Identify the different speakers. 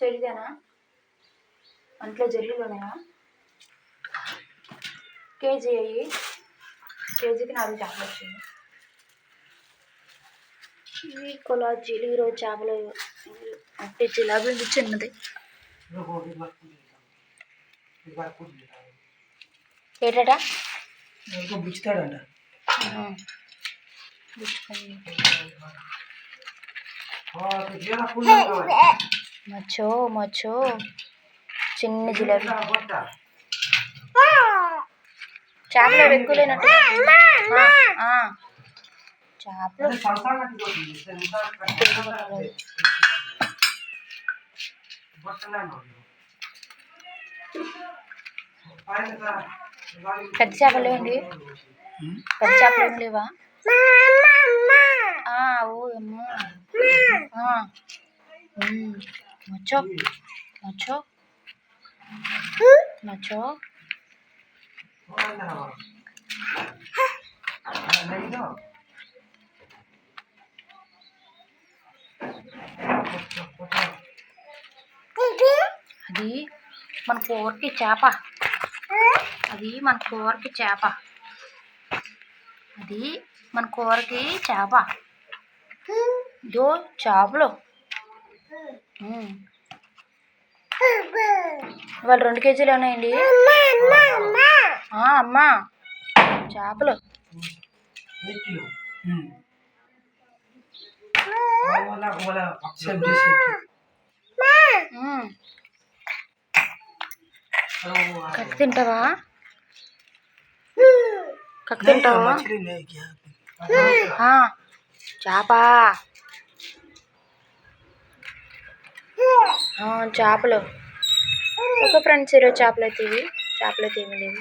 Speaker 1: జరిగానా అంట్లో జరిగిలోనా KG అయ్యి కేజీకి 4 చేపలు వచ్చింది. ఇవి కొలాజీలు ఈరోజు చేపలు అంటే జిలాబీ చిన్నది. ఏటా
Speaker 2: బుచ్చుతాడంట.
Speaker 1: మచ్చో మచ్చో చిన్న జిలాబీ చేపలు ఎక్కువ లేనట్టు చేపలు పెద్ద చేపలు లేవండి. పెద్ద చేపలు ఏమి లేవా? ఓ అమ్మో మచ్చో మచ్చో మచ్చో అది మన కూరకి చేప. అది మన కూరకి చేప. అది మన కూరకి చేప. దో చేపలు ఇవాళ 2 కేజీలు ఉన్నాయండి. అమ్మా చేపలు కత్తి తింటావా? కత్తి తింటావా? చేప చేపలు. ఓకే ఫ్రెండ్స్, ఈరోజు చేపలు అయితే ఏమీ లేవు.